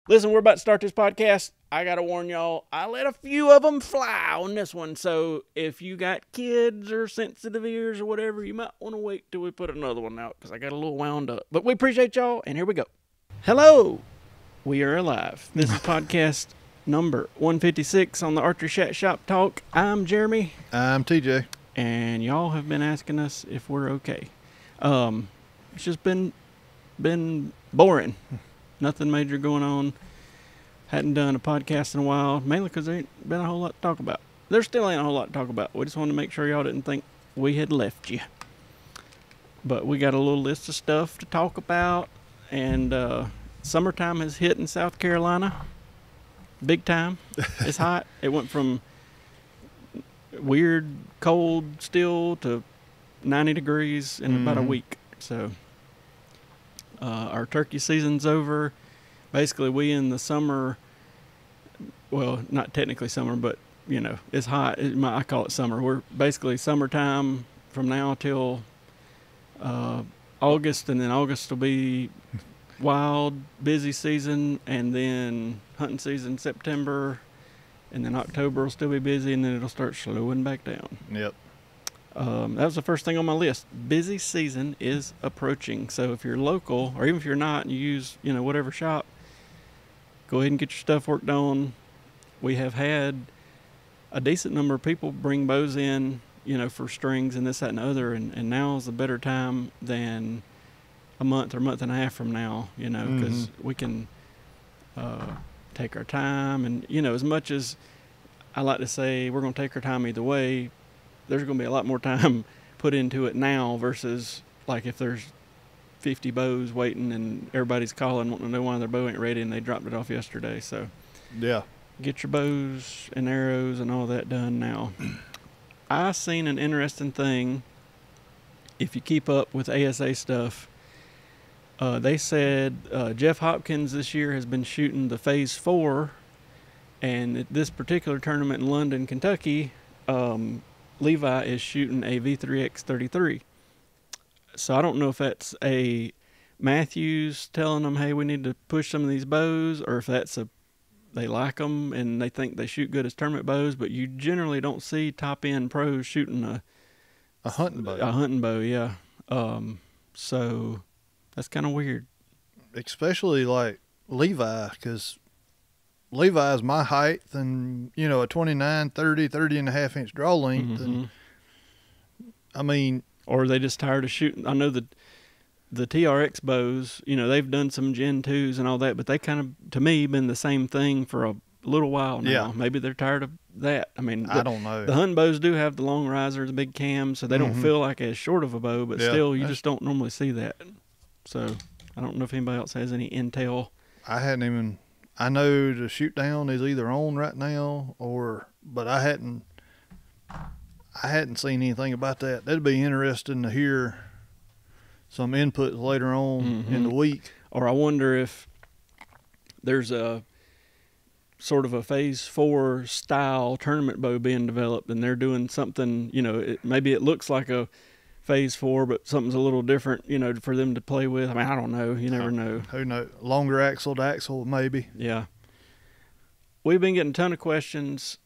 Listen, we're about to start this podcast. I got to warn y'all, I let a few of them fly on this one. So if you got kids or sensitive ears or whatever, you might want to wait till we put another one out because I got a little wound up. But we appreciate y'all, and here we go. Hello. We are alive. This is podcast number 156 on the Archeryshack Shop Talk. I'm Jeremy. I'm TJ. And y'all have been asking us if we're okay. It's just been boring. Nothing major going on. Hadn't done a podcast in a while, mainly because there ain't been a whole lot to talk about. There still ain't a whole lot to talk about. We just wanted to make sure y'all didn't think we had left you. But we got a little list of stuff to talk about, and summertime has hit in South Carolina. Big time. It's hot. It went from weird cold still to 90 degrees in about a week. So our turkey season's over. Basically, we in the summer, well, not technically summer, but, you know, it's hot. I call it summer. We're basically summertime from now till August, and then August will be wild, busy season, and then hunting season September, and then October will still be busy, and then it'll start slowing back down. Yep. That was the first thing on my list. Busy season is approaching. So if you're local, or even if you're not, and you use, whatever shop, go ahead and get your stuff worked on. We have had a decent number of people bring bows in, for strings and this, that, and the other, and now is a better time than a month or month and a half from now, because we can take our time. And, as much as I like to say we're going to take our time either way, there's going to be a lot more time put into it now versus like if there's 50 bows waiting and everybody's calling wanting to know why their bow ain't ready and they dropped it off yesterday. So yeah, get your bows and arrows and all that done now. I seen an interesting thing. If you keep up with ASA stuff, they said Jeff Hopkins this year has been shooting the Phase 4, and at this particular tournament in London, Kentucky, Levi is shooting a V3X33. So I don't know if that's a Matthews telling them, hey, we need to push some of these bows, or if that's they like them and they think they shoot good as tournament bows, but you generally don't see top-end pros shooting a hunting bow. A hunting bow, yeah. So that's kind of weird. Especially like Levi, because Levi's my height and, a 29, 30 and a half inch draw length. And I mean, or are they just tired of shooting? I know the TRX bows, they've done some Gen 2s and all that, but they kind of, to me, been the same thing for a little while now. Yeah. Maybe they're tired of that. I mean, I don't know. The hunting bows do have the long riser, the big cam, so they don't feel like as short of a bow, but still, you just don't normally see that. So I don't know if anybody else has any intel. I know the shoot down is either on right now but I hadn't seen anything about that. That'd be interesting to hear some inputs later on in the week. Or I wonder if there's a sort of a Phase 4 style tournament bow being developed, and they're doing something, maybe it looks like a Phase 4, but something's a little different, for them to play with. I mean, I don't know. You never know. Who knows? Longer axle to axle, maybe. Yeah. We've been getting a ton of questions,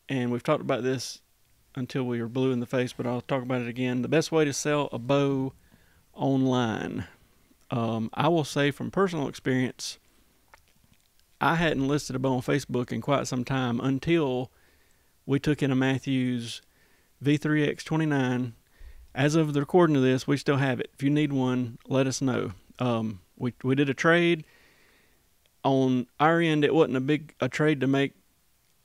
and we've talked about this until we were blue in the face, but I'll talk about it again. The best way to sell a bow online. I will say from personal experience, I hadn't listed a bow on Facebook in quite some time until we took in a Matthews V3X29. As of the recording of this, we still have it. If you need one, let us know. We did a trade. On our end, it wasn't a trade to make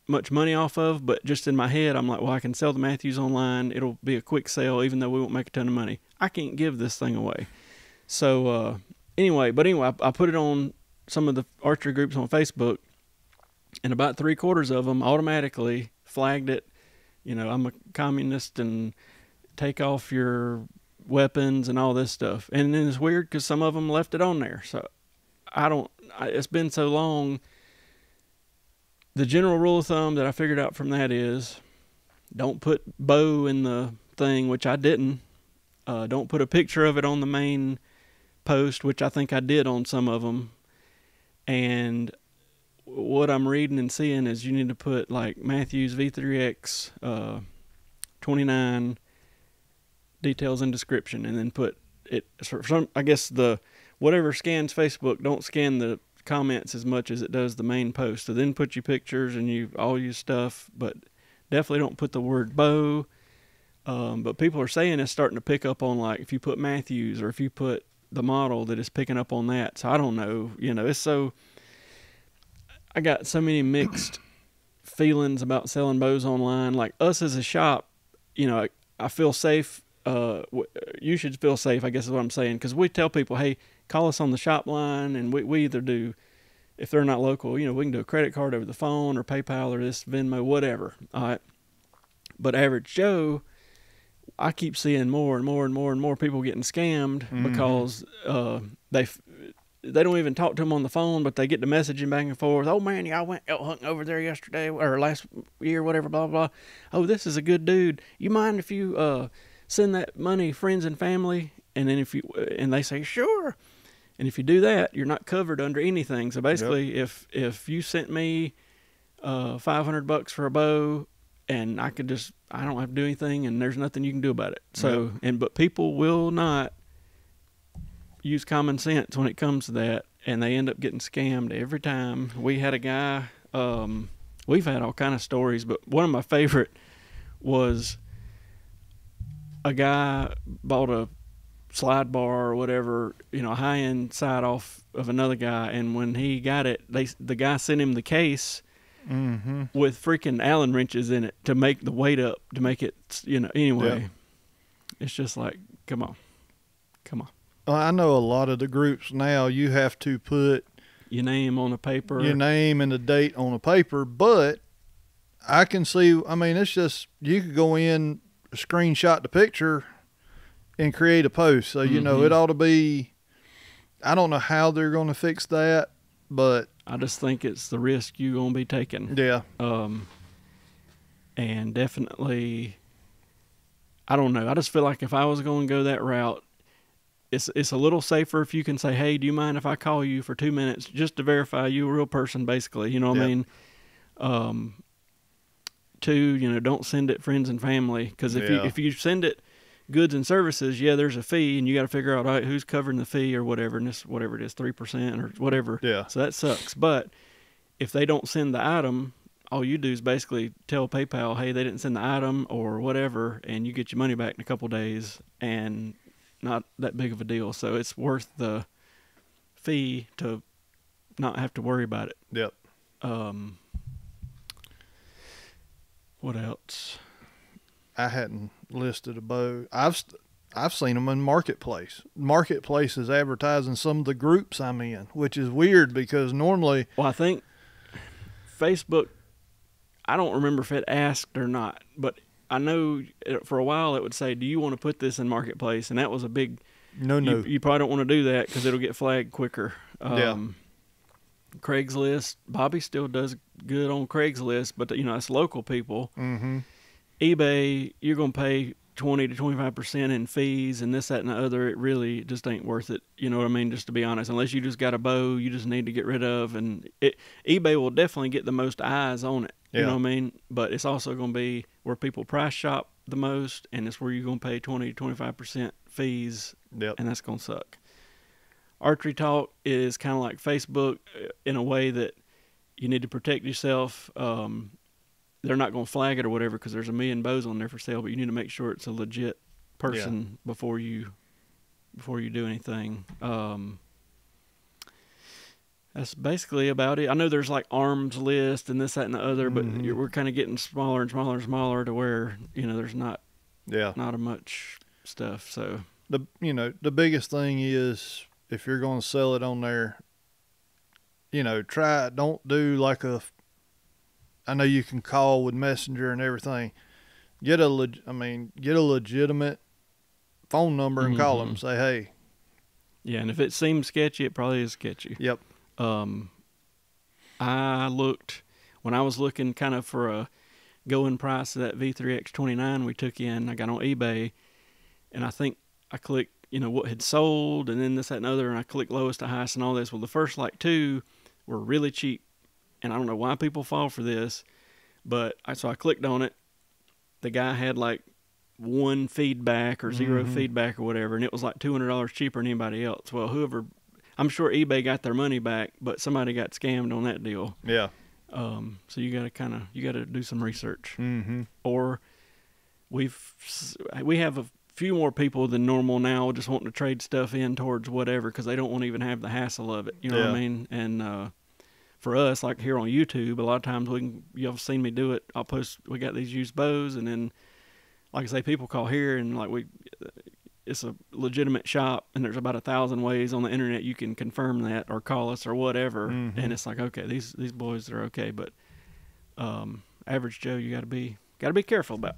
much money off of, but just in my head, I'm like, well, I can sell the Matthews online. It'll be a quick sale, even though we won't make a ton of money. I can't give this thing away. So anyway, I put it on some of the archery groups on Facebook, and about 3/4 of them automatically flagged it. I'm a communist and take off your weapons and all this stuff. And then it's weird because some of them left it on there. So it's been so long. The general rule of thumb that I figured out from that is don't put bow in the thing, which I didn't. Don't put a picture of it on the main post, which I think I did on some of them. And what I'm reading and seeing is you need to put like Matthews V3X 29 details and description, and then put it. For some, I guess the whatever scans Facebook don't scan the comments as much as it does the main post. So then put your pictures and all your stuff, but definitely don't put the word bow. But people are saying it's starting to pick up on, like, if you put Matthews or if you put the model, that it's picking up on that. So I don't know. It's so, I got so many mixed feelings about selling bows online. Like, us as a shop, I feel safe. You should feel safe, I guess is what I'm saying. Because we tell people, hey, call us on the shop line, and we either do, if they're not local, we can do a credit card over the phone or PayPal or this Venmo, whatever. All right. But average Joe, I keep seeing more and more and more and more people getting scammed because they don't even talk to them on the phone, but they get the messaging back and forth. Oh man, y'all went elk hunting over there yesterday or last year, whatever, blah, blah, blah. Oh, this is a good dude. You mind if you send that money friends and family? And then and they say, sure. And if you do that, you're not covered under anything. So basically, if you sent me $500 for a bow, and I don't have to do anything, and there's nothing you can do about it. So, but people will not use common sense when it comes to that, and they end up getting scammed every time. We had a guy, we've had all kind of stories, but one of my favorite was a guy bought a slide bar or whatever, a high-end side off of another guy, and when he got it, the guy sent him the case with freaking Allen wrenches in it to make the weight up, to make it, anyway. It's just like, come on. I know a lot of the groups now, you have to put your name on a paper, your name and the date on a paper, but I can see, it's just, you could go in, screenshot the picture and create a post. So, it ought to be, I don't know how they're going to fix that, but I just think it's the risk you're going to be taking. Yeah. And definitely, I don't know. I just feel like if I was going to go that route, it's a little safer if you can say, hey, do you mind if I call you for 2 minutes just to verify you a real person, basically, you know what I mean? Two, don't send it friends and family, because if you send it goods and services, there's a fee, and you got to figure out, all right, who's covering the fee or whatever, and this, whatever it is, 3% or whatever. Yeah. So that sucks. But if they don't send the item, all you do is basically tell PayPal, hey, they didn't send the item or whatever, and you get your money back in a couple days, and not that big of a deal. So it's worth the fee to not have to worry about it. Yep. What else? I hadn't listed a bow. I've seen them in Marketplace. Marketplace is advertising some of the groups I'm in, which is weird because normally. Well, I think Facebook, I don't remember if it asked or not, but I know for a while it would say, do you want to put this in Marketplace? And that was a big no. You probably don't want to do that because it'll get flagged quicker. Craigslist, Bobby still does good on Craigslist, but that's local people. eBay, you're going to pay 20 to 25% in fees and this, that, and the other. It really just ain't worth it. You know what I mean? Just to be honest, unless you just got a bow you just need to get rid of, and eBay will definitely get the most eyes on it. You know what I mean? But it's also going to be where people price shop the most, and it's where you're going to pay 20 to 25% fees, and that's going to suck. Archery Talk is kind of like Facebook in a way that you need to protect yourself. They're not going to flag it or whatever because there's a million bows on there for sale, but you need to make sure it's a legit person before you do anything. That's basically about it. I know there's like arms list and this, that, and the other, but we're kind of getting smaller and smaller and smaller to where there's not a much stuff. So the biggest thing is, if you're going to sell it on there, don't do like I know you can call with Messenger and everything. Get a legitimate phone number and call them. Say, hey. Yeah, and if it seems sketchy, it probably is sketchy. Yep. I looked, when I was looking kind of for a going price of that V3X29 we took in, I got on eBay, and I think I clicked, what had sold, and then this, that, and other, and I clicked lowest to highest and all this. Well, the first like two were really cheap, and I don't know why people fall for this, but so I clicked on it. The guy had like 1 feedback or 0 feedback or whatever, and it was like $200 cheaper than anybody else. Well, I'm sure eBay got their money back, but somebody got scammed on that deal. Yeah. So you got to do some research. Mm-hmm. Or we have a few more people than normal now just wanting to trade stuff in towards whatever because they don't want to even have the hassle of it. You know what I mean? And for us, like here on YouTube, a lot of times you've seen me do it. I'll post, we got these used bows, and then, like I say, people call here and it's a legitimate shop, and there's about 1,000 ways on the internet you can confirm that or call us or whatever. And it's like, okay, these boys are okay, but average Joe, you got to be careful about.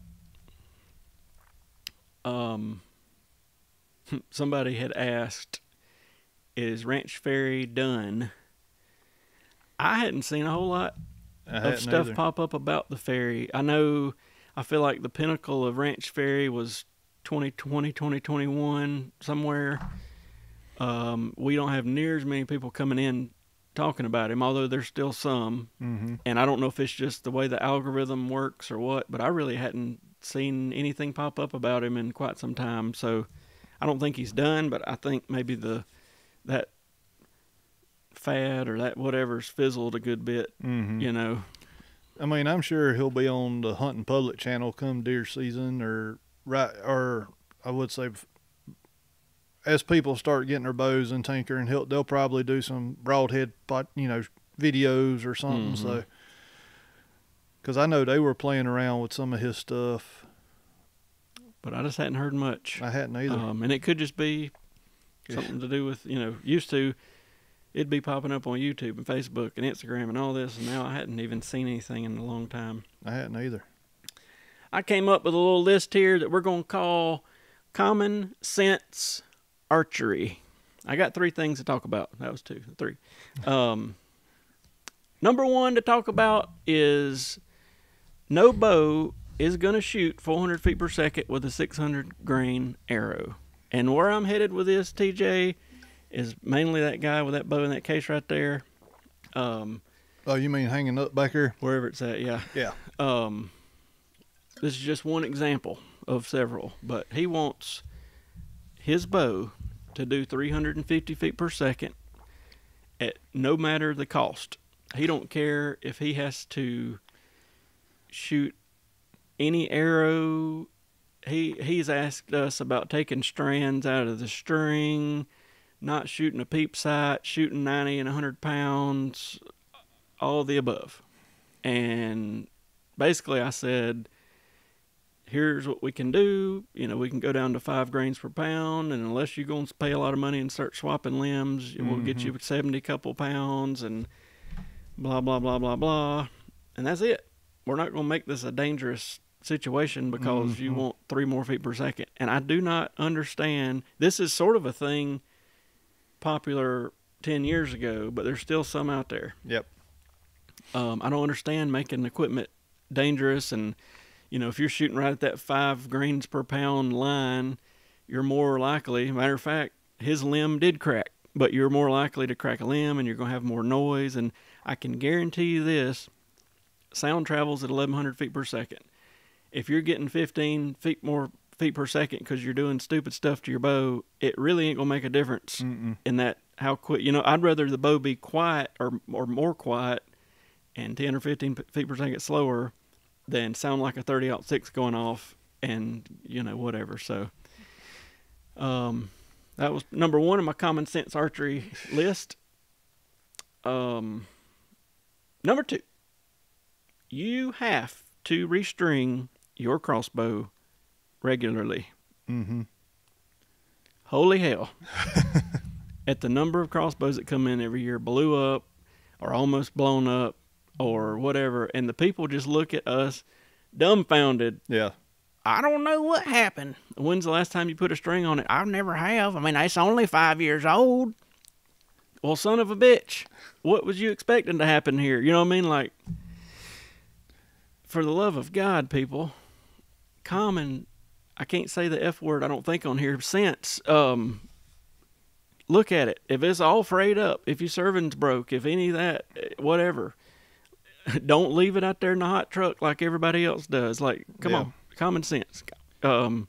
Somebody had asked, is Ranch Fairy done? I hadn't seen a whole lot of stuff pop up about the ferry. I feel like the pinnacle of Ranch Fairy was 2020, 2021, somewhere. We don't have near as many people coming in talking about him, although there's still some. And I don't know if it's just the way the algorithm works or what, but I really hadn't seen anything pop up about him in quite some time. So I don't think he's done, but I think maybe that fad or that whatever's fizzled a good bit, you know. I mean, I'm sure he'll be on the Hunting Public channel come deer season, or I would say as people start getting their bows and tinkering, they'll probably do some broadhead videos or something. So, because I know they were playing around with some of his stuff, but I just hadn't heard much. I hadn't either. And it could just be something to do with, used to it'd be popping up on YouTube and Facebook and Instagram and all this, and now I hadn't even seen anything in a long time. I hadn't either. I came up with a little list here that we're going to call Common Sense Archery. I got 3 things to talk about. That was 2, 3. Number 1 to talk about is no bow is going to shoot 400 feet per second with a 600 grain arrow. And where I'm headed with this, TJ, is mainly that guy with that bow in that case right there. Oh, you mean hanging up back here? Wherever it's at, yeah. Yeah. This is just one example of several, but he wants his bow to do 350 feet per second at no matter the cost. He don't care if he has to shoot any arrow. He's asked us about taking strands out of the string, not shooting a peep sight, shooting 90 and 100 pounds, all of the above. And basically I said, here's what we can do. We can go down to 5 grains per pound, and unless you're going to pay a lot of money and start swapping limbs, we'll get you 70 couple pounds and blah, blah, blah, blah, blah. And that's it. We're not going to make this a dangerous situation because you want 3 more feet per second. And I do not understand. This is sort of a thing popular 10 years ago, but there's still some out there. Yep. I don't understand making equipment dangerous, and if you're shooting right at that 5 grains per pound line, you're more likely, matter of fact, his limb did crack, but you're more likely to crack a limb and you're going to have more noise. And I can guarantee you this, sound travels at 1,100 feet per second. If you're getting 15 more feet per second because you're doing stupid stuff to your bow, it really ain't going to make a difference in that how quick. I'd rather the bow be quiet or more quiet and 10 or 15 feet per second slower than sound like a 30-06 going off and, whatever. So that was number 1 on my common sense archery list. Number 2, you have to restring your crossbow regularly. Holy hell. At the number of crossbows that come in every year, blew up or almost blown up or whatever, and the people just look at us dumbfounded. Yeah. I don't know what happened. When's the last time you put a string on it? I never have. I mean, it's only 5 years old. Well, son of a bitch, what was you expecting to happen here? You know what I mean? Like, for the love of God, people, common, I can't say the F word, I don't think, on here, sense. Look at it. If it's all frayed up, if your servant's broke, if any of that, whatever, don't leave it out there in the hot truck like everybody else does. Like, come on, common sense. Restring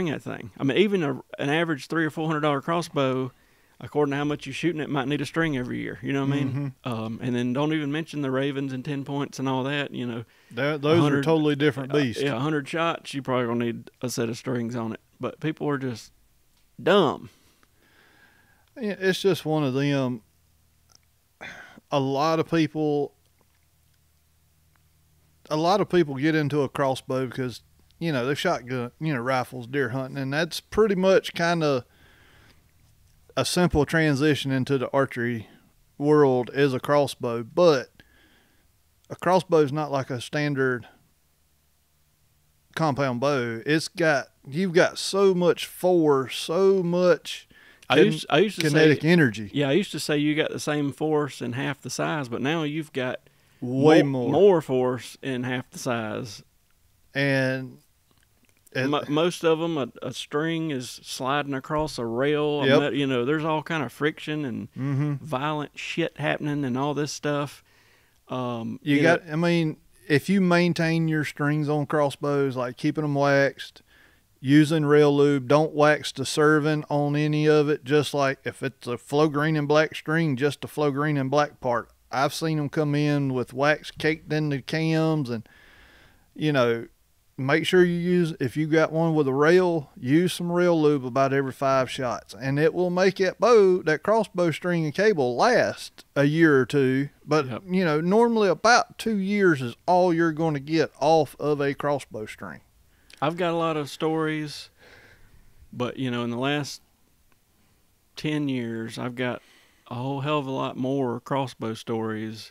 that thing. I mean, even an average $300 or $400 crossbow, according to how much you're shooting it, might need a string every year. You know what I mean? And then don't even mention the Ravens and 10 points and all that. You know, those are totally different beasts. 100 shots, you probably gonna need a set of strings on it. But people are just dumb. It's just one of them. A lot of people get into a crossbow because, you know, they're shotgun, you know, rifles, deer hunting, and that's pretty much kind of a simple transition into the archery world is a crossbow. But a crossbow is not like a standard compound bow. You've got so much force, so much I used to kinetic say, energy. Yeah, I used to say you got the same force in half the size, but now you've got way more force in half the size. And most of them, a string is sliding across a rail. Yep. You know, there's all kind of friction and violent shit happening and all this stuff. I mean, if you maintain your strings on crossbows, like keeping them waxed, using rail lube, don't wax the serving on any of it. Just like if it's a flow green and black string, just the flow green and black part. I've seen them come in with wax caked in the cams, and, you know, make sure you use, if you got one with a rail, use some rail lube about every 5 shots, and it will make that crossbow string and cable last a year or two. But, you know, normally about 2 years is all you're going to get off of a crossbow string. I've got a lot of stories, but, you know, in the last 10 years, I've got a whole hell of a lot more crossbow stories,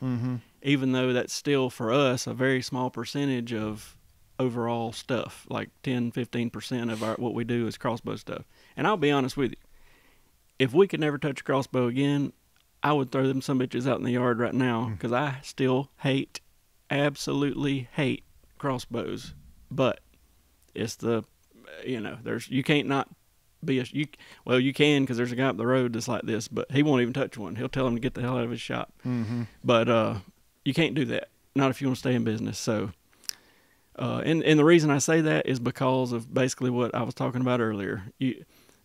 even though that's still, for us, a very small percentage of overall stuff. Like 10-15% of what we do is crossbow stuff. And I'll be honest with you, if we could never touch a crossbow again, I would throw them some bitches out in the yard right now, because I still absolutely hate crossbows. But it's you can't not be you can, because there's a guy up the road that's like this, but he won't even touch one. He'll tell him to get the hell out of his shop. But you can't do that, not if you want to stay in business. So and the reason I say that is because of basically what I was talking about earlier.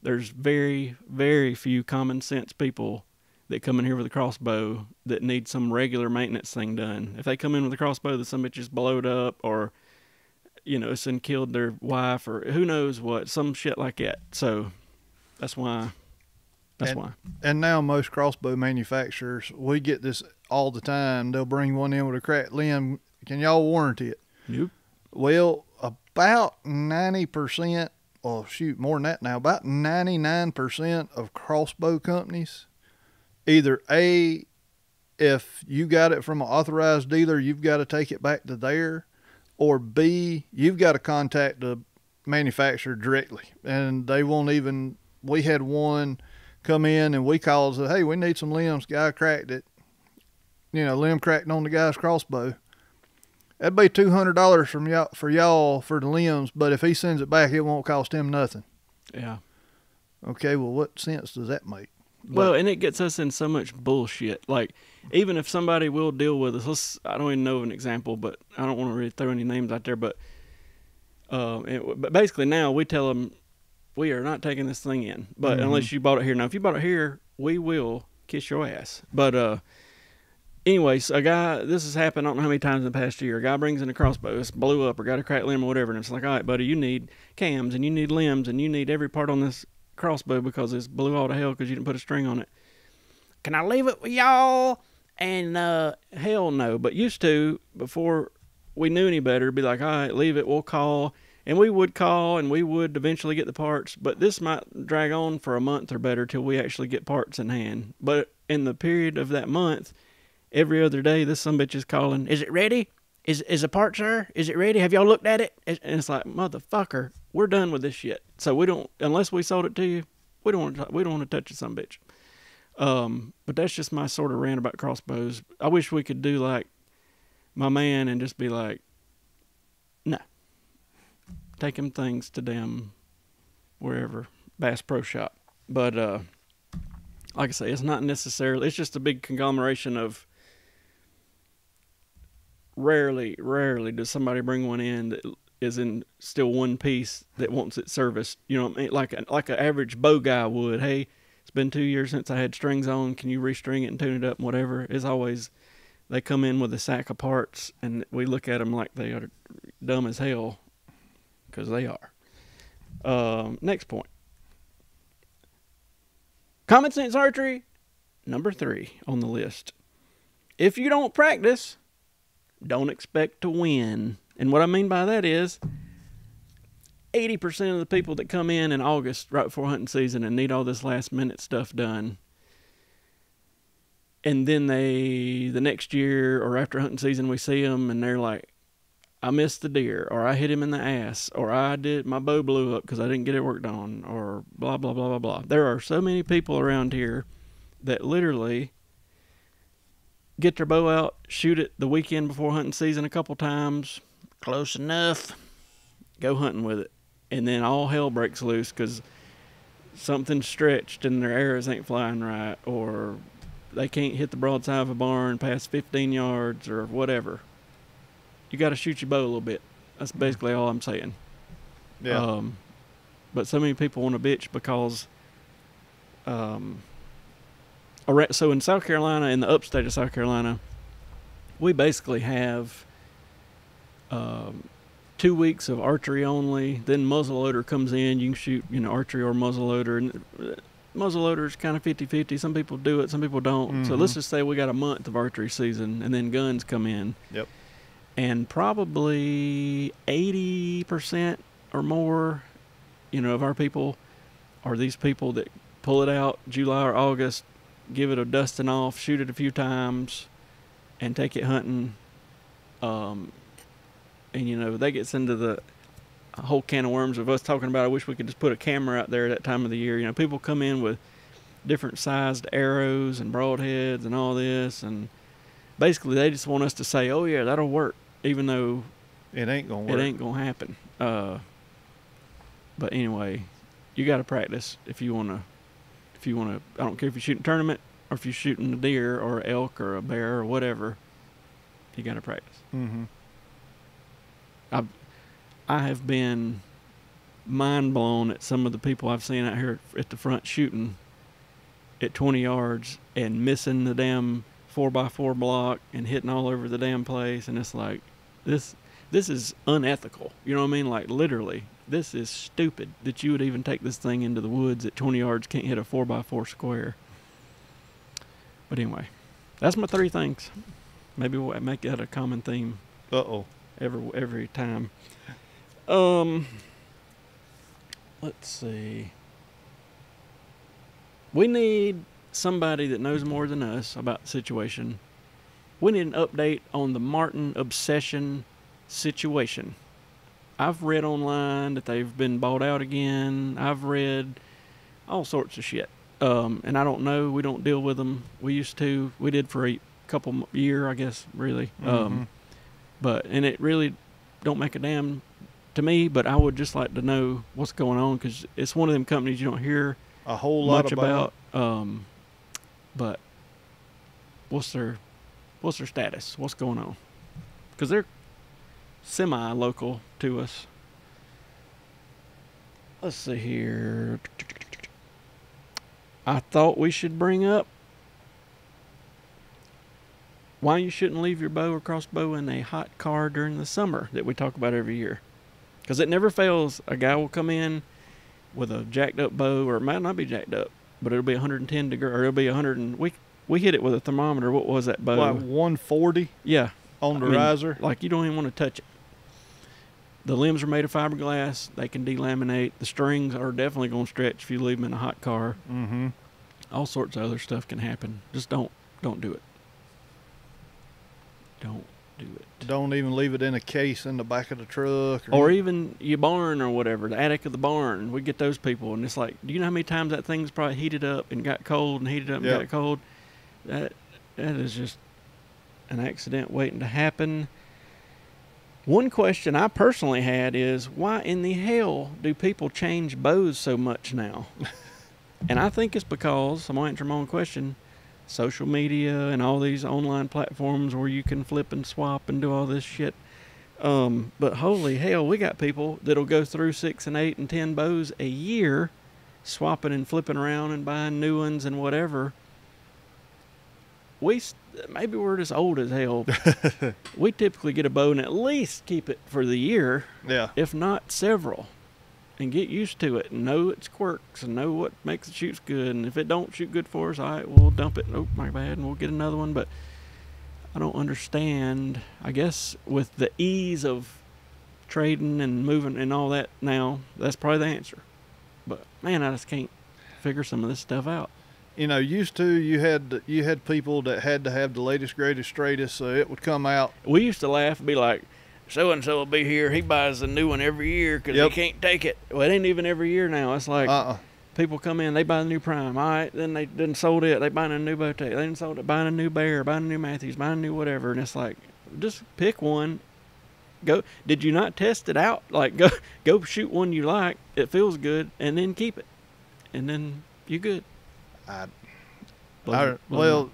There's very, very few common sense people that come in here with a crossbow that need some regular maintenance thing done. If they come in with a crossbow that some bitch is blowed up, or, you know, it's killed their wife, or who knows what, some shit like that. So that's why. And now most crossbow manufacturers, we get this all the time. They'll bring one in with a cracked limb. Can y'all warranty it? Yep. Well, about 90%, well, shoot, more than that now, about 99% of crossbow companies, either A, if you got it from an authorized dealer, you've got to take it back to there, or B, you've got to contact the manufacturer directly. And they won't even, we had one come in and we called and said, hey, we need some limbs. Guy cracked it. You know, limb cracked on the guy's crossbow. That'd be $200 from y'all for the limbs, but if he sends it back, it won't cost him nothing. Yeah. Okay, well, what sense does that make? Well, and it gets us in so much bullshit. Like, even if somebody will deal with us, I don't even know of an example, but I don't want to really throw any names out there, but basically now we tell them we are not taking this thing in, but unless you bought it here. Now, if you bought it here, we will kiss your ass. But anyways, a guy, this has happened I don't know how many times in the past year. A guy brings in a crossbow, it's blew up or got a cracked limb or whatever, and it's like, all right, buddy, you need cams and you need limbs and you need every part on this crossbow because it's blew all to hell because you didn't put a string on it. Can I leave it with y'all? And hell no. But used to, before we knew any better, be like, all right, leave it, we'll call. And we would call and we would eventually get the parts, but this might drag on for a month or better till we actually get parts in hand. But in the period of that month, every other day, this sumbitch is calling, is it ready? Is the part, sir? Is it ready? Have y'all looked at it? And it's like, motherfucker, we're done with this shit. So we don't, unless we sold it to you, we don't want to touch it, sumbitch. But that's just my sort of rant about crossbows. I wish we could do like my man and just be like, no, take them things to them wherever, Bass Pro Shop. But like I say, it's not necessarily, it's just a big conglomeration of rarely does somebody bring one in that is in still one piece that wants it serviced. You know what I mean? Like an average bow guy would. Hey, it's been 2 years since I had strings on. Can you restring it and tune it up and whatever? It's always, they come in with a sack of parts and we look at them like they are dumb as hell, because they are. Next point. Common sense archery, number 3 on the list. If you don't practice, don't expect to win. And what I mean by that is 80% of the people that come in August right before hunting season and need all this last minute stuff done, and then the next year or after hunting season we see them and they're like, I missed the deer, or I hit him in the ass, or my bow blew up because I didn't get it worked on, or blah, blah, blah, blah, blah. There are so many people around here that literally get their bow out, shoot it the weekend before hunting season a couple times, close enough, go hunting with it. And then all hell breaks loose because something's stretched and their arrows ain't flying right, or they can't hit the broadside of a barn past 15 yards or whatever. You got to shoot your bow a little bit. That's basically all I'm saying. Yeah. But so many people want to bitch because, so in South Carolina, in the upstate of South Carolina, we basically have 2 weeks of archery only. Then muzzleloader comes in. You can shoot, archery or muzzleloader. And muzzleloader is kind of 50-50. Some people do it, some people don't. Mm-hmm. So let's just say we got a month of archery season, and then guns come in. Yep. And probably 80% or more, of our people are these people that pull it out July or August, give it a dusting off, shoot it a few times, and take it hunting. And that gets into the whole can of worms of us talking about, I wish we could just put a camera out there at that time of the year. People come in with different sized arrows and broadheads and all this, and basically they just want us to say, oh yeah, that'll work, even though it ain't gonna work. It ain't gonna happen. But anyway, you got to practice if you wanna. I don't care if you're shooting a tournament or if you're shooting a deer or an elk or a bear or whatever. You got to practice. Mm-hmm. I have been mind blown at some of the people I've seen out here at the front shooting at 20 yards and missing the damn 4x4 block and hitting all over the damn place. And it's like, this is unethical. You know what I mean? Like, literally, this is stupid that you would even take this thing into the woods at 20 yards, can't hit a 4x4 square. But anyway, that's my 3 things. Maybe we'll make that a common theme. Uh-oh. Every time. Let's see. We need somebody that knows more than us about the situation. We need an update on the marten obsession situation. I've read online that they've been bought out again. I've read all sorts of shit. And I don't know. We don't deal with them. We used to. We did for a couple year, I guess, really. Mm-hmm. And it really don't make a damn to me, but I would just like to know what's going on, because it's one of them companies you don't hear a whole lot much about. But what's their status? What's going on? Because they're semi-local to us. Let's see here. I thought we should bring up why you shouldn't leave your bow or crossbow in a hot car during the summer that we talk about every year. Because it never fails. A guy will come in with a jacked up bow, or it might not be jacked up, but it'll be 110 degrees, or it'll be 100. And we hit it with a thermometer. What was that bow? Like 140? Yeah. On the riser? Like, you don't even want to touch it. The limbs are made of fiberglass. They can delaminate. The strings are definitely going to stretch if you leave them in a hot car. Mm-hmm. All sorts of other stuff can happen. Just don't do it. Don't do it. Don't even leave it in a case in the back of the truck. Or even your barn or whatever, the attic of the barn. We get those people, and it's like, do you know how many times that thing's probably heated up and got cold and heated up and got cold? That is just an accident waiting to happen. One question I personally had is, why in the hell do people change bows so much now? And I think it's because, I'm going to answer my own question, social media and all these online platforms where you can flip and swap and do all this shit. But holy hell, we got people that'll go through 6 and 8 and 10 bows a year, swapping and flipping around and buying new ones and whatever. Maybe we're just old as hell. We typically get a bow and at least keep it for the year, if not several, and get used to it and know its quirks and know what makes it shoot good. And if it don't shoot good for us, all right, we'll dump it. Oh, my bad, and we'll get another one. But I don't understand. I guess with the ease of trading and moving and all that now, that's probably the answer. But man, I just can't figure some of this stuff out. You know, used to you had people that had to have the latest, greatest, straightest, so it would come out. We used to laugh and be like, so and so will be here. He buys a new one every year because he can't take it. Well, it ain't even every year now. It's like people come in, they buy the new Prime. All right, then they didn't sold it. They buying a new Bowtech. They didn't sold it. Buying a new Bear. Buying a new Matthews. Buying a new whatever. And it's like, just pick one. Go. Did you not test it out? Like go shoot one you like. It feels good, and then keep it, and then you good. Well,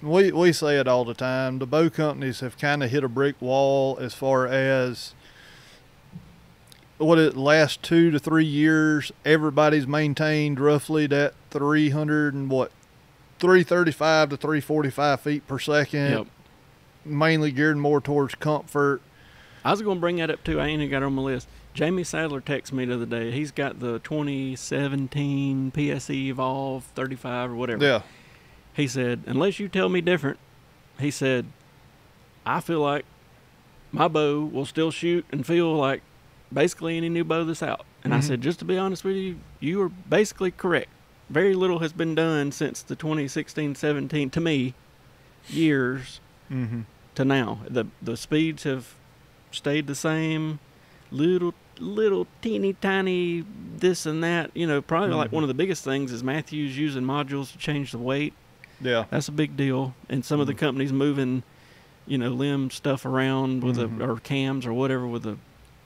we say it all the time. The bow companies have kind of hit a brick wall as far as last 2 to 3 years. Everybody's maintained roughly that 335 to 345 feet per second. Yep. Mainly geared more towards comfort. I was going to bring that up too. I ain't even got it on my list. Jamie Sadler texted me the other day. He's got the 2017 PSE Evolve 35 or whatever. Yeah. He said, unless you tell me different, he said, I feel like my bow will still shoot and feel like basically any new bow that's out. And I said, just to be honest with you, you are basically correct. Very little has been done since the 2016-17, to me, years to now. The speeds have stayed the same. Little teeny tiny this and that. You know, probably like one of the biggest things is Matthews using modules to change the weight. Yeah, that's a big deal. And some of the companies moving, you know, limb stuff around with or cams or whatever with a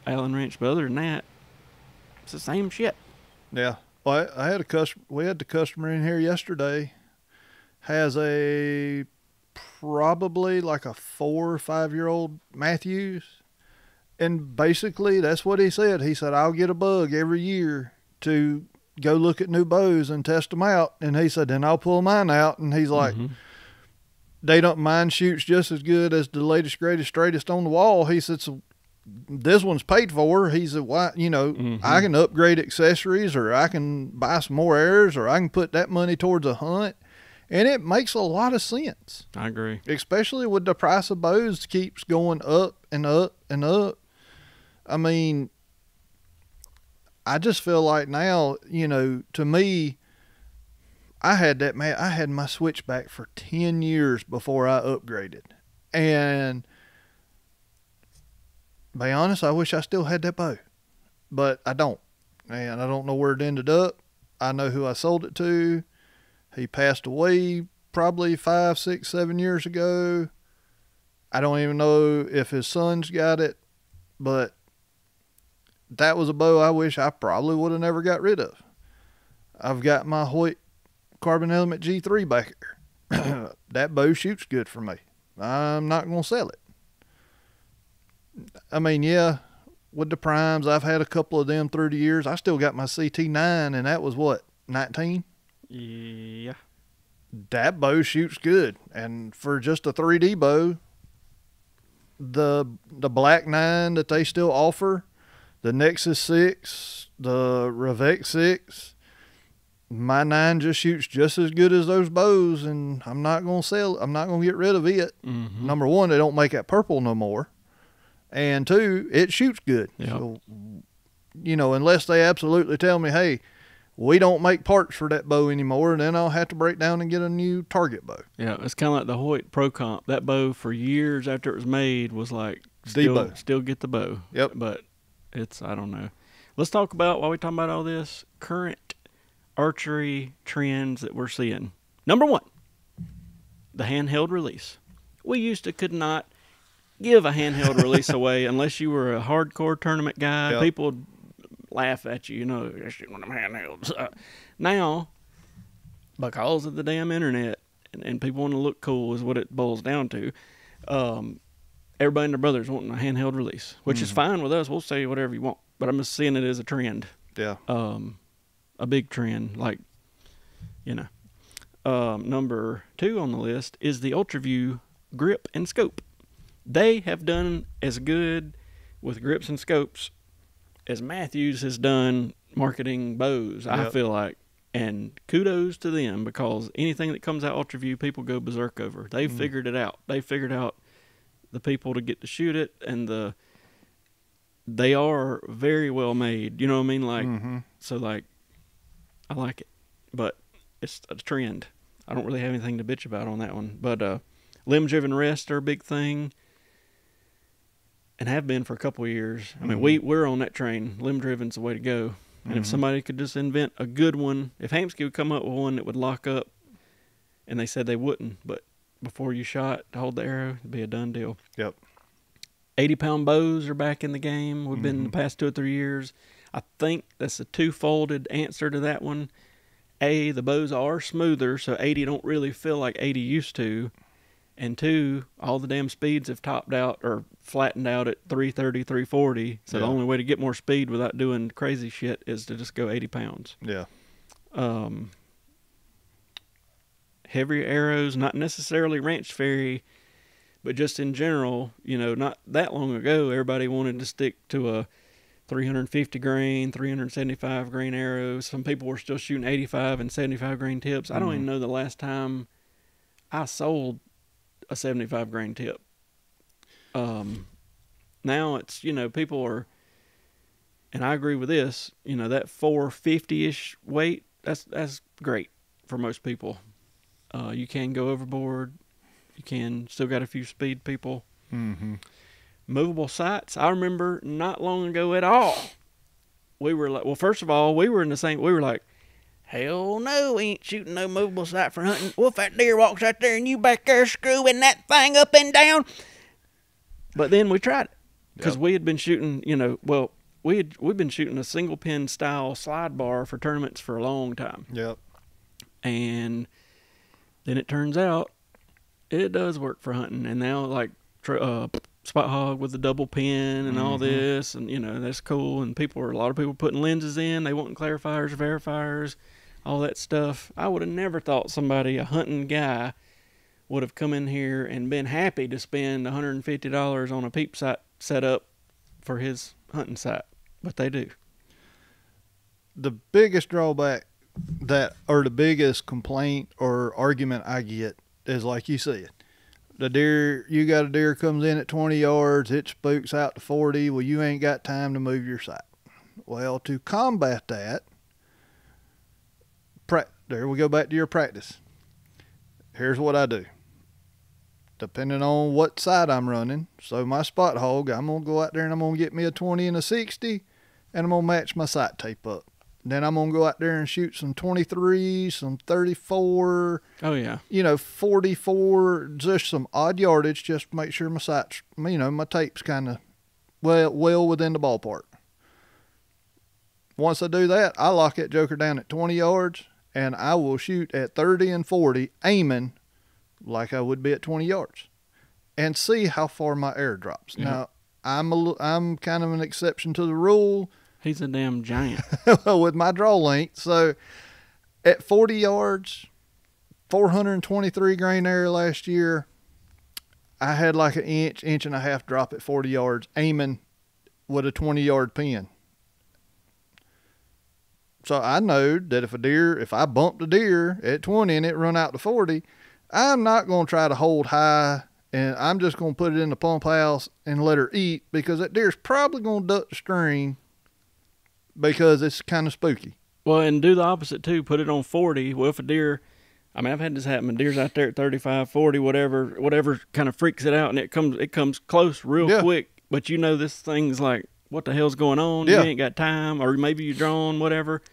Allen wrench. But other than that, it's the same shit. Yeah. Well, I had a customer. We had the customer in here yesterday. Has a probably like a 4 or 5 year old Matthews. And basically, that's what he said. He said, I'll get a bug every year to go look at new bows and test them out. And he said, then I'll pull mine out. And he's like, mine shoots just as good as the latest, greatest, straightest on the wall. He said, so this one's paid for. He said, why, you know, I can upgrade accessories, or I can buy some more airs, or I can put that money towards a hunt. And it makes a lot of sense. I agree. Especially with the price of bows keeps going up and up and up. I mean, I just feel like now, you know, to me, I had my switchback for 10 years before I upgraded. And to be honest, I wish I still had that bow, but I don't. And I don't know where it ended up. I know who I sold it to. He passed away probably 5, 6, 7 years ago. I don't even know if his sons got it, but that was a bow I wish I probably would have never got rid of. I've got my Hoyt Carbon Element G3 back here. That bow shoots good for me. I'm not going to sell it. I mean, yeah, with the primes, I've had a couple of them through the years. I still got my CT9, and that was what, 19? Yeah. That bow shoots good. And for just a 3D bow, the Black 9 that they still offer, the Nexus 6, the Revex 6, my 9 just shoots just as good as those bows, and I'm not going to sell it. I'm not going to get rid of it. Number one, they don't make that purple no more. And two, it shoots good. Yep. So, you know, unless they absolutely tell me, hey, we don't make parts for that bow anymore, then I'll have to break down and get a new target bow. Yeah, it's kind of like the Hoyt Pro Comp. That bow for years after it was made was like, still get the bow. Yep. But it's, I don't know. Let's talk about, while we're talking about all this, current archery trends that we're seeing. Number one, the handheld release. We used to could not give a handheld release away unless you were a hardcore tournament guy. Yep. People would laugh at you, you know, you're shooting one of them handhelds. Now, because of the damn internet and people want to look cool is what it boils down to. Everybody and their brothers wanting a handheld release, which is fine with us. We'll say whatever you want, but I'm just seeing it as a trend. Yeah. A big trend, like, you know. Number 2 on the list is the UltraView grip and scope. They have done as good with grips and scopes as Matthews has done marketing bows, I feel like. And kudos to them, because anything that comes out UltraView, people go berserk over. They figured it out. They figured out the people to get to shoot it, and they are very well made. You know what I mean? Like, so like, I like it, but it's a trend. I don't really have anything to bitch about on that one. But limb-driven rests are a big thing, and have been for a couple of years. I mean, we're on that train. Limb-driven's the way to go. And if somebody could just invent a good one, if Hamsky would come up with one that would lock up, and they said they wouldn't, but before you shot to hold the arrow, it'd be a done deal. Yep. 80-pound bows are back in the game. We've been in the past 2 or 3 years. I think that's a two-folded answer to that one. A, the bows are smoother, so 80 don't really feel like 80 used to. And 2, all the damn speeds have topped out or flattened out at 330, 340. So the only way to get more speed without doing crazy shit is to just go 80 pounds. Yeah. Heavier arrows, not necessarily Ranch Fairy, but just in general, you know, not that long ago, everybody wanted to stick to a 350 grain, 375 grain arrows. Some people were still shooting 85 and 75 grain tips. I don't even know the last time I sold a 75 grain tip. Now it's, you know, people are, and I agree with this, you know, that 450-ish weight, that's great for most people. You can go overboard. You can still got a few speed people. Movable sights. I remember not long ago at all, we were like, well, first of all, we were like, hell no, we ain't shooting no movable sight for hunting. Well, if that deer walks out there and you back there screwing that thing up and down. But then we tried it, because we had been shooting, you know, well, we've been shooting a single pin style slide bar for tournaments for a long time. Yep. And then it turns out it does work for hunting. And now, like, Spot Hog with the double pin and all this, and, you know, that's cool. And a lot of people putting lenses in. They wanting clarifiers, verifiers, all that stuff. I would have never thought a hunting guy, would have come in here and been happy to spend $150 on a peep sight setup for his hunting sight, but they do. The biggest drawback or the biggest complaint or argument I get is, like you said, you got a deer comes in at 20 yards, it spooks out to 40. Well, you ain't got time to move your sight. Well, to combat that, there we go back to your practice. Here's what I do. Depending on what side I'm running, so my Spot Hog, I'm going to go out there and I'm going to get me a 20 and a 60, and I'm going to match my sight tape up. Then I'm going to go out there and shoot some 23, some 34. Oh, yeah. You know, 44, just some odd yardage, just to make sure my sight's, you know, my tape's kind of well within the ballpark. Once I do that, I lock that joker down at 20 yards, and I will shoot at 30 and 40, aiming like I would be at 20 yards, and see how far my air drops. Yep. Now, I'm kind of an exception to the rule. He's a damn giant. With my draw length. So at 40 yards, 423 grain air last year, I had like an inch and a half drop at 40 yards, aiming with a 20-yard pin. So I know that if I bumped a deer at 20 and it run out to 40, I'm not going to try to hold high, and I'm just going to put it in the pump house and let her eat, because that deer's probably going to duck the string because it's kind of spooky. Well, and do the opposite too. Put it on 40. Well, if a deer, I mean, I've had this happen. A deer's out there at 35, 40, whatever kind of freaks it out, and it comes close real quick. But you know this thing's like, what the hell's going on? You ain't got time, or maybe you're drawn, whatever.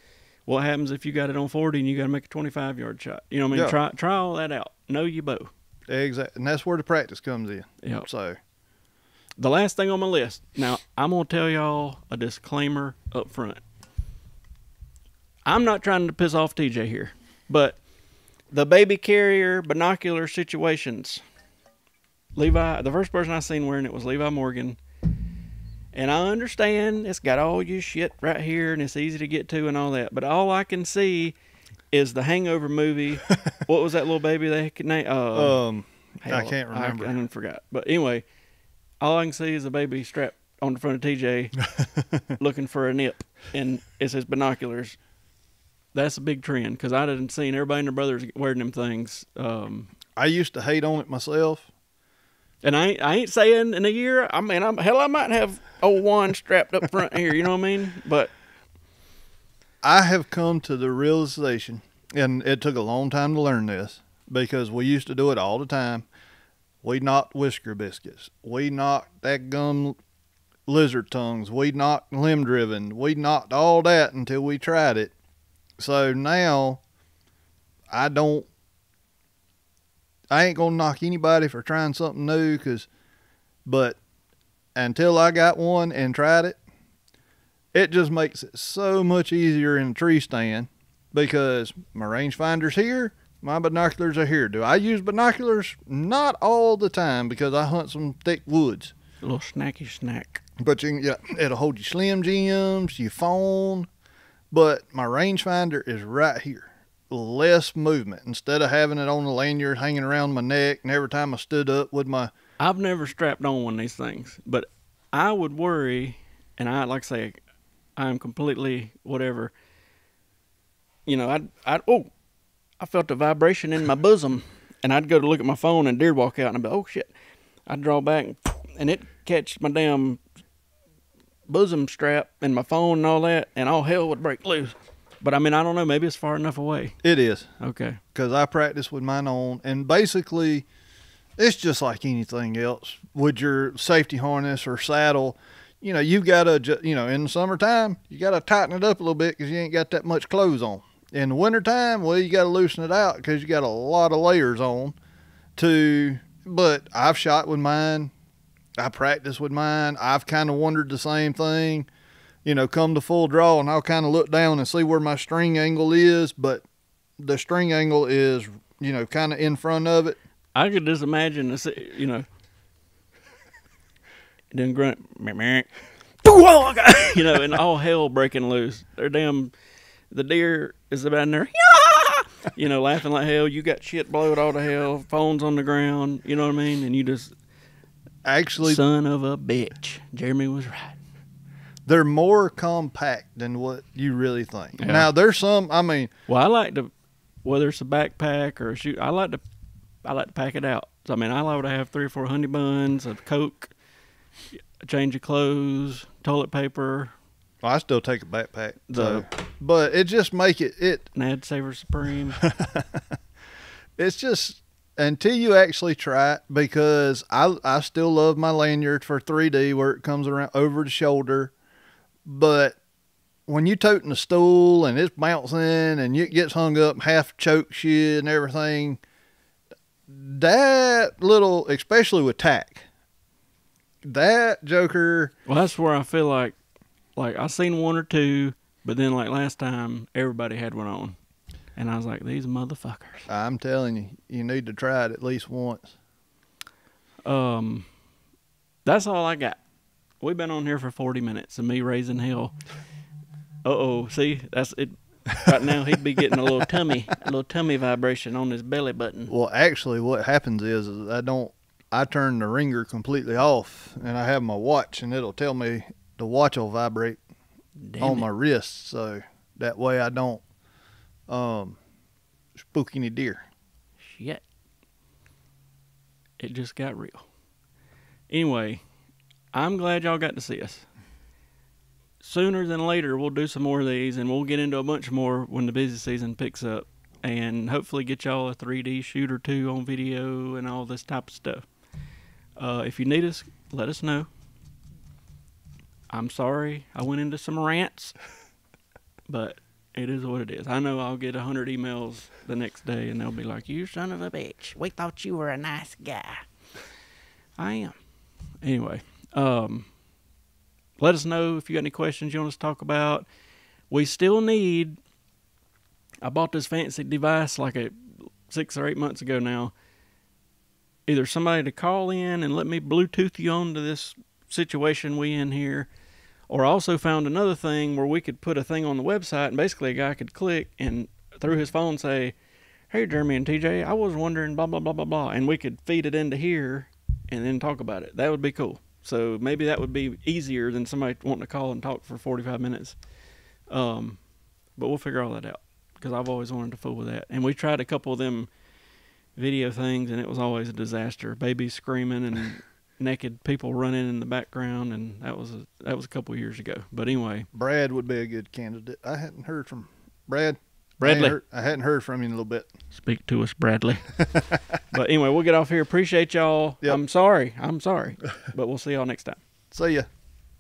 What happens if you got it on 40 and you got to make a 25-yard shot? You know what I mean? Try all that out. Know your bow. Exactly, and that's where the practice comes in. Yep. So, the last thing on my list. Now, I'm going to tell y'all a disclaimer up front. I'm not trying to piss off TJ here, but The baby carrier binocular situations. Levi, the first person I seen wearing it was Levi Morgan. And I understand it's got all your shit right here and it's easy to get to and all that. But all I can see is the Hangover movie. What was that little baby they could name? I can't remember. I forgot. But anyway, all I can see is a baby strapped on the front of TJ looking for a nip. And it says binoculars. That's a big trend because I didn't see everybody and their brothers wearing them things. I used to hate on it myself. And I ain't saying in a year, I mean, I might have old one strapped up front here, you know what I mean? But I have come to the realization, and it took a long time to learn this, because we used to do it all the time. We knocked whisker biscuits. We knocked that gum lizard tongues. We knocked limb driven. We knocked all that until we tried it. So now I ain't gonna knock anybody for trying something new, but until I got one and tried it, it just makes it so much easier in a tree stand, because my rangefinder's here, my binoculars are here. Do I use binoculars? Not all the time, because I hunt some thick woods. A little snacky snack. But it'll hold your Slim Jims, your phone, but my rangefinder is right here. Less movement, instead of having it on the lanyard hanging around my neck, and every time I stood up with my... I've never strapped on one of these things, but I would worry, and like I say, I'm completely whatever. You know, I felt a vibration in my bosom, and I'd go to look at my phone and deer'd walk out, and I'd be, oh shit. I'd draw back, and it'd catch my damn bosom strap and my phone and all that, and all hell would break loose. But I mean, I don't know. Maybe it's far enough away. It is. Okay. Because I practice with mine on, and basically, it's just like anything else with your safety harness or saddle. You know, you've got to, in the summertime, you got to tighten it up a little bit because you ain't got that much clothes on. In the wintertime, well, you got to loosen it out because you got a lot of layers on. But I've shot with mine. I practice with mine. I've kind of wondered the same thing. Come to full draw, and I'll kind of look down and see where my string angle is, but the string angle is, kind of in front of it. I could just imagine, then grunt, and all hell breaking loose. The deer is about in there, laughing like hell. You got shit blowed all to hell, phones on the ground, you know what I mean? And you just, actually, son of a bitch. Jeremy was right. They're more compact than what you really think. Yeah. Now, there's some, well, I like to, whether it's a backpack or a shoe, I like to pack it out. So, I like to have 3 or 4 honey buns, a Coke, a change of clothes, toilet paper. Well, I still take a backpack. But it just make it. An Ad Saver Supreme. It's just, until you actually try it, because I still love my lanyard for 3D where it comes around over the shoulder. But when you toting a stool and it's bouncing and it gets hung up, half chokes you and everything, that little, especially with tack, that joker. Well, that's where I feel like I seen 1 or 2, but then like last time everybody had one on, and I was like, these motherfuckers. I'm telling you, you need to try it at least once. That's all I got. We've been on here for 40 minutes and me raising hell. See, that's it. Right now he'd be getting a little tummy vibration on his belly button. Well, actually what happens is I turn the ringer completely off, and I have my watch, and it'll tell me the watch will vibrate on my wrist, so that way I don't spook any deer. Shit. It just got real. Anyway, I'm glad y'all got to see us. Sooner than later, we'll do some more of these, and we'll get into a bunch more when the busy season picks up, and hopefully get y'all a 3D shoot or 2 on video and all this type of stuff. If you need us, let us know. I'm sorry I went into some rants, but it is what it is. I know I'll get 100 emails the next day, and they'll be like, you son of a bitch. We thought you were a nice guy. I am. Anyway, let us know if you got any questions you want us to talk about. We still need, I bought this fancy device, like a 6 or 8 months ago now, either somebody to call in and let me Bluetooth you onto this situation we in here, or I also found another thing where we could put a thing on the website and basically a guy could click and through his phone say, hey, Jeremy and TJ, I was wondering blah, blah, blah, blah, blah, and we could feed it into here and then talk about it. That would be cool. So maybe that would be easier than somebody wanting to call and talk for 45 minutes. But we'll figure all that out because I've always wanted to fool with that. And we tried a couple of them video things, and it was always a disaster. Babies screaming and naked people running in the background, and that was a couple of years ago. But anyway, Brad would be a good candidate. I hadn't heard from Brad. Bradley. I hadn't heard from you in a little bit. Speak to us, Bradley. But anyway, we'll get off here. Appreciate y'all. Yep. I'm sorry, but we'll see y'all next time. See ya.